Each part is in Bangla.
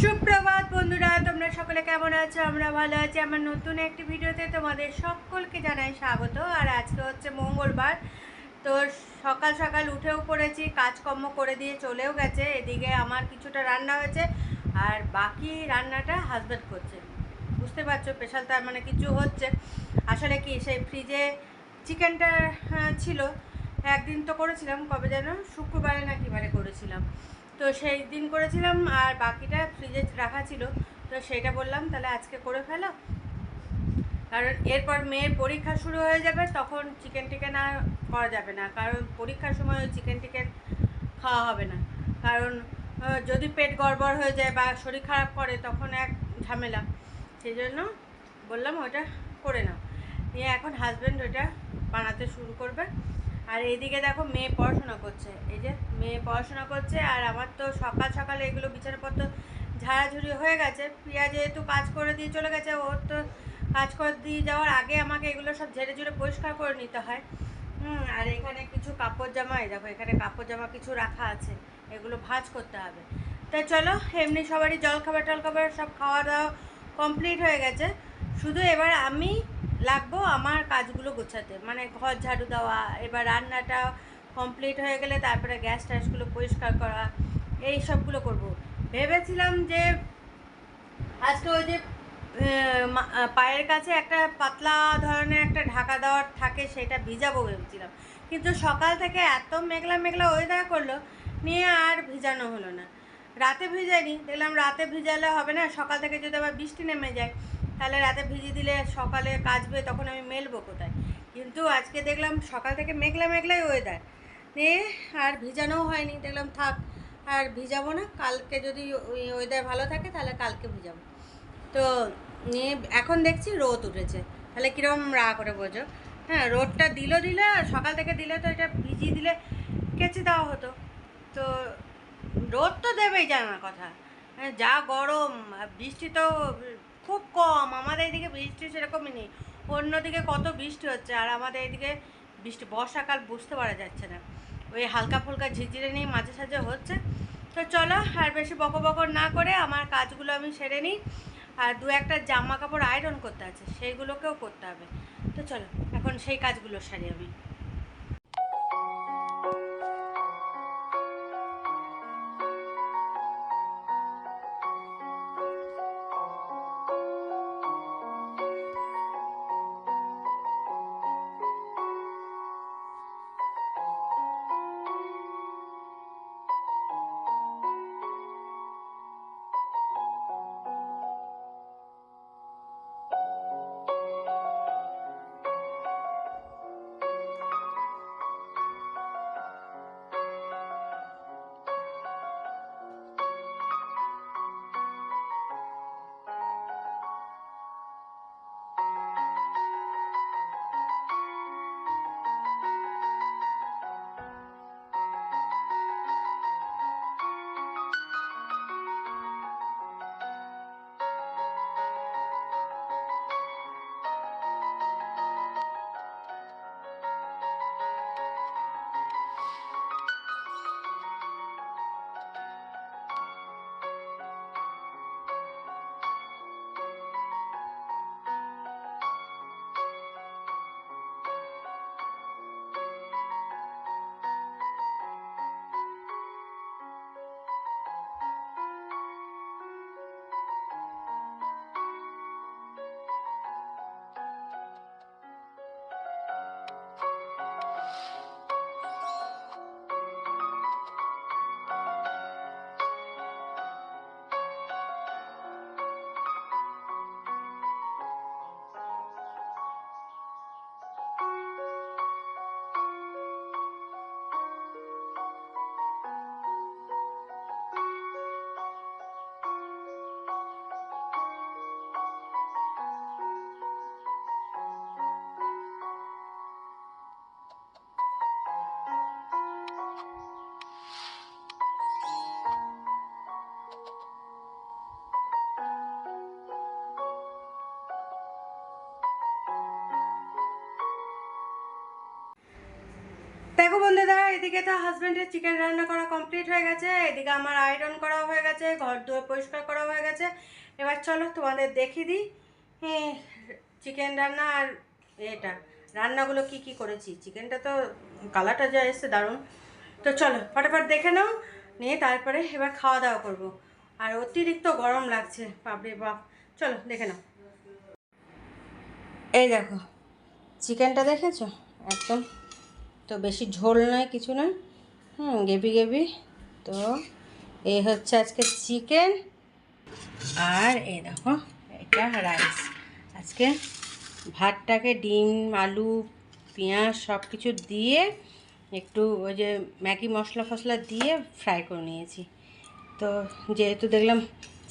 সুপ্রভাত বন্ধুরা, তোমরা সকলে কেমন আছো? আমরা ভালো আছি। আমার নতুন একটি ভিডিওতে তোমাদের সকলকে জানাই স্বাগত। আর আজকে হচ্ছে মঙ্গলবার, তো সকাল সকাল উঠেও পড়েছি, কাজকর্ম করে দিয়ে চলেও গেছে। এদিকে আমার কিছুটা রান্না হয়েছে আর বাকি রান্নাটা হাজব্যান্ড করছে। বুঝতে পারছো, স্পেশাল তার মানে কিছু হচ্ছে। আসলে কি, সেই ফ্রিজে চিকেনটা ছিল, একদিন তো করেছিলাম, কবে যেন শুক্রবারে না কিবারে করেছিলাম, তো সেই দিন করেছিলাম আর বাকিটা ফ্রিজে রাখা ছিল। তো সেইটা বললাম তাহলে আজকে করে ফেলো, কারণ এরপর মেয়ের পরীক্ষা শুরু হয়ে যাবে, তখন চিকেন টিকেন আর করা যাবে না, কারণ পরীক্ষার সময় ওই চিকেন টিকেন খাওয়া হবে না। কারণ যদি পেট গড়বড় হয়ে যায় বা শরীর খারাপ করে তখন এক ঝামেলা। সেই জন্য বললাম ওটা করে নাও। নিয়ে এখন হাজব্যান্ড ওটা বানাতে শুরু করবে। আর এইদিকে দেখো মেয়ে পড়াশোনা করছে, এই যে মেয়ে পড়াশোনা করছে। আর আমার তো সকাল সকাল এগুলো বিছানাপত্র ঝাড়াঝুড়ি হয়ে গেছে। প্রিয়া যেহেতু কাজ করে দিয়ে চলে গেছে, ওর তো কাজ করে দিয়ে যাওয়ার আগে আমাকে এগুলো সব ঝেড়ে ঝুড়ে পরিষ্কার করে নিতে হয়। আর এখানে কিছু কাপড় জামা, এই দেখো এখানে কাপড় জামা কিছু রাখা আছে, এগুলো ভাঁজ করতে হবে। তাই চলো, এমনি সবারই জলখাবার টলখাবার সব খাওয়া দাওয়া কমপ্লিট হয়ে গেছে। শুধু এবার আমি লাগবো আমার কাজগুলো গোছাতে, মানে ঘর ঝাড়ু দেওয়া, এবার রান্নাটা কমপ্লিট হয়ে গেলে তারপরে গ্যাস ট্যাসগুলো পরিষ্কার করা, এই সবগুলো করব। ভেবেছিলাম যে আজকে ওই যে পায়ের কাছে একটা পাতলা ধরনের একটা ঢাকা দেওয়ার থাকে, সেটা ভিজাবো ভেবেছিলাম, কিন্তু সকাল থেকে এত মেঘলা মেঘলা ওয়েদার করলো, নিয়ে আর ভিজানো হলো না। রাতে ভিজাইনি, দেখলাম রাতে ভিজালে হবে না, সকাল থেকে যদি আবার বৃষ্টি নেমে যায় তাহলে রাতে ভিজিয়ে দিলে সকালে কাচবে, তখন আমি মেলবো কোথায়। কিন্তু আজকে দেখলাম সকাল থেকে মেঘলা মেঘলাই ওয়েদার, নিয়ে আর ভিজানোও হয়নি। দেখলাম থাক, আর ভিজাবো না, কালকে যদি ওয়েদার ভালো থাকে তাহলে কালকে ভিজাবো। তো নিয়ে এখন দেখছি রোদ উঠেছে, তাহলে কীরকম রাগ করে বোঝো। হ্যাঁ, রোদটা দিলে সকাল থেকে দিলে তো এটা ভিজিয়ে দিলে কেচে দেওয়া হতো। তো রোদ তো দেবেই, জানার কথা। হ্যাঁ, যা গরম, বৃষ্টি তো খুব কম, আমাদের এদিকে বৃষ্টি সেরকমই নেই। অন্যদিকে কত বৃষ্টি হচ্ছে, আর আমাদের এদিকে বৃষ্টি বর্ষাকাল বুঝতে পারা যাচ্ছে না। ওই হালকা ফুলকা ঝিরঝিরে নিয়ে মাঝে সাঝে হচ্ছে। তো চলো, আর বেশি বকর না করে আমার কাজগুলো আমি সেরে নিই। আর দু একটা জামা কাপড় আয়রন করতে আছে, সেইগুলোকেও করতে হবে। তো চলো এখন সেই কাজগুলো সারি আমি। দেখো বন্ধুরা, এদিকে তো হাজব্যান্ডের চিকেন রান্না করা কমপ্লিট হয়ে গেছে, এদিকে আমার আয়রন করা হয়ে গেছে, ঘর দুয়ার পরিষ্কার করা হয়ে গেছে। এবার চলো তোমাদের দেখিয়ে দিই চিকেন রান্না আর এটা রান্নাগুলো কি কি করেছি। চিকেনটা তো কালারটা যা এসছে দারুণ। তো চলো ফটাফট দেখে নাও, নিয়ে তারপরে এবার খাওয়া দাওয়া করবো। আর অতিরিক্ত গরম লাগছে, বাপরে বাপ। চলো দেখে নাও। এই দেখো চিকেনটা দেখেছো, একদম তো বেশি ঝোল নয়, কিছু নয়, গ্রেভি গ্রেভি। তো এই হচ্ছে আজকে চিকেন, আর এই দেখো এটা রাইস। আজকে ভাতটাকে ডিম আলু পেঁয়াজ সব কিছু দিয়ে একটু ওই যে ম্যাগি মশলা ফসলা দিয়ে ফ্রাই করে নিয়েছি। তো যেহেতু দেখলাম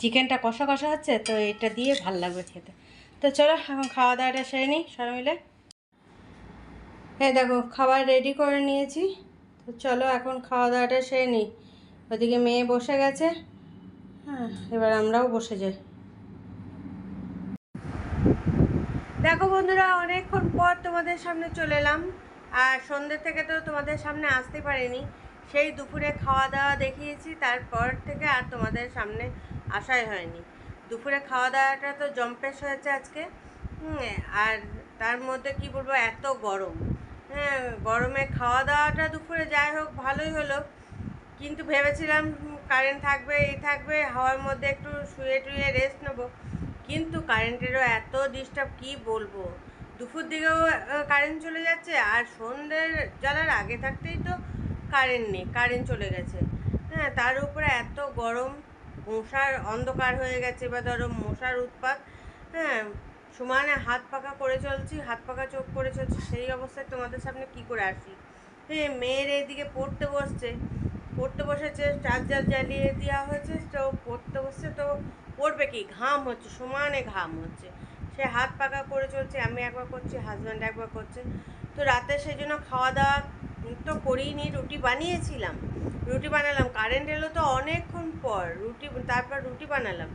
চিকেনটা কষা কষা হচ্ছে, তো এটা দিয়ে ভাল লাগবে খেতে। তো চলো এখন খাওয়া দাওয়াটা সেরে নিই সবাই মিলে। হ্যাঁ দেখো খাবার রেডি করে নিয়েছি, তো চলো এখন খাওয়া দাওয়াটা সেরে নিই। ওদিকে মেয়ে বসে গেছে, এবার আমরাও বসে যাই। দেখো বন্ধুরা, অনেকক্ষণ পর তোমাদের সামনে চলে এলাম। আর সন্ধ্যে থেকে তো তোমাদের সামনে আসতে পারিনি, সেই দুপুরে খাওয়া দাওয়া দেখিয়েছি, তারপর থেকে আর তোমাদের সামনে আসাই হয়নি। দুপুরে খাওয়া দাওয়াটা তো জম্পেশ হয়েছে আজকে। আর তার মধ্যে কি বলবো, এত গরম। গরমে খাওয়া দাওয়াটা দুপুরে যাই হোক ভালোই হলো, কিন্তু ভেবেছিলাম কারেন্ট থাকবে, এই থাকবে, হাওয়ার মধ্যে একটু শুয়ে টুয়ে রেস্ট নেবো, কিন্তু কারেন্টেরও এত ডিস্টার্ব কি বলবো। দুপুর দিকেও কারেন্ট চলে যাচ্ছে, আর সন্ধ্যের জ্বালার আগে থাকতেই তো কারেন্ট নেই, কারেন্ট চলে গেছে। তার উপরে এত গরম, মশার অন্ধকার হয়ে গেছে, বা ধরো মশার উৎপাত। সমানে হাত পাকা করে চলছি, হাত পাকা চোখ করে চলছি, সেই অবস্থায় তোমাদের সামনে কি করে আসি। মেয়ের এইদিকে পড়তে বসেছে, চার্জার জ্বালিয়ে দেওয়া হয়েছে, তো পড়তে বসছে, তো পড়বে কি, ঘাম হচ্ছে, সমানে ঘাম হচ্ছে, সে হাত পাকা করে চলছে। আমি একবার করছি, হাজব্যান্ড একবার করছে। তো রাতে সেই জন্য খাওয়া দাওয়া তো করিনি, রুটি বানালাম। কারেন্ট এলো তো অনেকক্ষণ পর, তারপর রুটি বানালাম।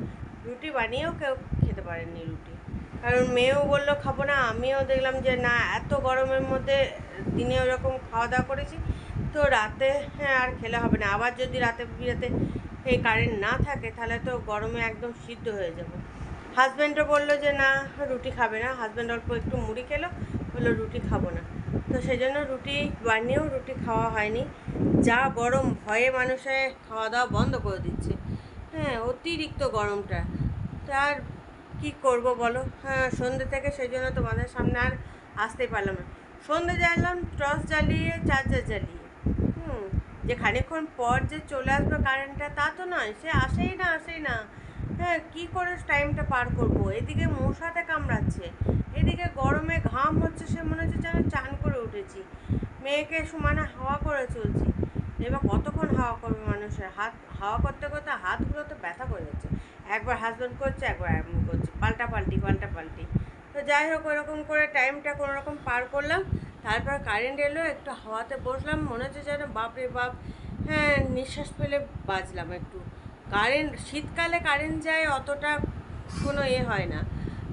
রুটি বানিয়েও কেউ খেতে পারেনি রুটি, কারণ মেয়েও বললো খাবো না, আমিও দেখলাম যে না, এত গরমের মধ্যে দিনে ওরকম খাওয়া দাওয়া করেছি, তো রাতে আর খেলে হবে না। আবার যদি রাতে বিরাতে এই কারেন্ট না থাকে, তাহলে তো গরমে একদম সিদ্ধ হয়ে যাব। হাজব্যান্ডও বললো যে না, রুটি খাবে না। হাজব্যান্ড অল্প একটু মুড়ি খেলো, বললো রুটি খাবো না। তো সেই জন্য রুটি বানিয়েও রুটি খাওয়া হয়নি। যা গরম, ভয়ে মানুষে খাওয়া দাওয়া বন্ধ করে দিচ্ছে। অতিরিক্ত গরমটা, তার কি করব বলো। সন্ধ্যে থেকে সেই জন্য তোমাদের সামনে আর আসতে পারলাম না। সন্ধ্যে জ্বাললাম টর্চ জ্বালিয়ে, চার্জার জ্বালিয়ে, যে খানিকক্ষণ পর যে চলে আসবে কারেন্টটা, তা তো নয়, সে আসেই না। কী করে টাইমটা পার করব। এদিকে মশাতে কামড়াচ্ছে, এদিকে গরমে ঘাম হচ্ছে, সে মনে হচ্ছে যেন চান করে উঠেছি। মেয়েকে সমানে হাওয়া করে চলছি, এবার কতক্ষণ হাওয়া করবে মানুষের। হাওয়া করতে করতে হাতগুলো তো ব্যথা করে যাচ্ছে। একবার হাজব্যান্ড করছে, একবার আমি করছি, পাল্টাপাল্টি। তো যাই হোক, ওরকম করে টাইমটা কোনোরকম পার করলাম। তারপর কারেন্ট এলো, একটু হাওয়াতে বসলাম, মনে হচ্ছে যেন বাপরে বাপ, নিঃশ্বাস ফেলে বাঁচলাম একটু। শীতকালে কারেন্ট যায়, অতটা কোনো হয় না,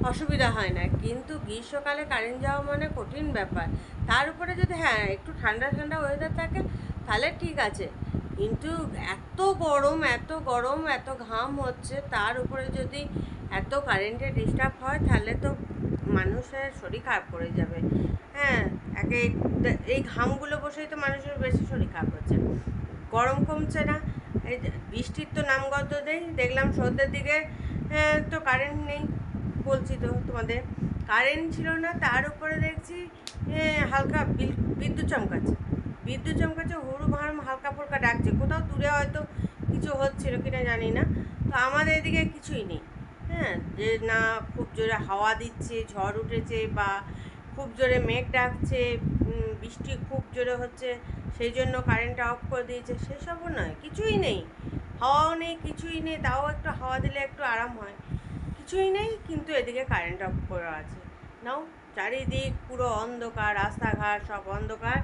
অসুবিধা হয় না, কিন্তু গ্রীষ্মকালে কারেন্ট যাওয়া মানে কঠিন ব্যাপার। তার উপরে যদি একটু ঠান্ডা ওয়েদার থাকে, তাহলে ঠিক আছে, কিন্তু এত গরম, এত ঘাম হচ্ছে, তার উপরে যদি এত কারেন্টের ডিস্টার্ব হয়, তাহলে তো মানুষের শরীর খারাপ করে যাবে। এই ঘামগুলো বসেই তো মানুষের বেশি শরীর খারাপ হচ্ছে। গরম কমছে না, এই বৃষ্টির তো নামগন্ধ নেই। দেখলাম সন্ধ্যের দিকে তো কারেন্ট নেই, বলছি তো তোমাদের, কারেন্ট ছিল না। তার উপরে দেখছি হালকা বিদ্যুৎ চমকাচ্ছে, হুড়ু ভাড়ম হালকা ফুলকা ডাকছে। কোথাও দূরে হয়তো কিছু হচ্ছিল কিনা জানি না, তো আমাদের এদিকে কিছুই নেই। যে না খুব জোরে হাওয়া দিচ্ছে, ঝড় উঠেছে, বা খুব জোরে মেঘ ডাকছে, বৃষ্টি খুব জোরে হচ্ছে, সেই জন্য কারেন্টটা অফ করে দিয়েছে, সেসবও নয়, কিছুই নেই। হাওয়াও নেই, কিছুই নেই। তাও একটু হাওয়া দিলে একটু আরাম হয়, কিছুই নেই। কিন্তু এদিকে কারেন্ট অফ করে আছে। নাও, চারিদিক পুরো অন্ধকার, রাস্তাঘাট সব অন্ধকার।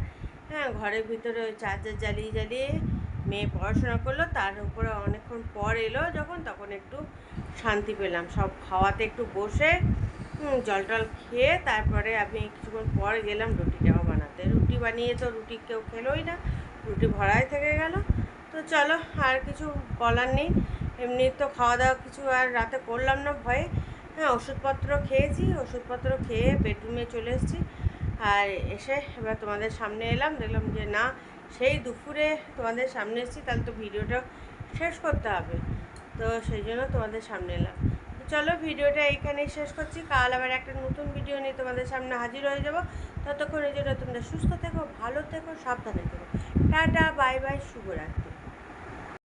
ঘরের ভিতরে ওই চার্জার জ্বালিয়ে মেয়ে পড়াশোনা করলো। তার উপরে অনেকক্ষণ পর এলো যখন, তখন একটু শান্তি পেলাম। সব খাওয়াতে একটু বসে জল টল খেয়ে, তারপরে আমি কিছুক্ষণ পর গেলাম রুটিটাও বানাতে। রাতে রুটি বানিয়ে তো রুটি কেউ খেলোই না, রুটি ভরাই থেকে গেল। তো চলো, আর কিছু বলার নেই, এমনি তো খাওয়া দাওয়া কিছু আর রাতে করলাম না ভয়ে। হ্যাঁ, ওষুধপত্র খেয়েছি, ওষুধপত্র খেয়ে বেডরুমে চলে এসেছি। আর এসে এবার তোমাদের সামনে এলাম, দেখলাম যে না, সেই দুপুরে তোমাদের সামনে এসেছি, তাহলে তো ভিডিওটা শেষ করতে হবে, তো সেই জন্য তোমাদের সামনে এলাম। তো চলো, ভিডিওটা এইখানেই শেষ করছি। কাল আবার একটা নতুন ভিডিও নিয়ে তোমাদের সামনে হাজির হয়ে যাব। ততক্ষণের জন্য তোমরা সুস্থ থেকো, ভালো থেকো, সাবধানে থেকো। টাটা, বাই বাই, শুভরাত্রি।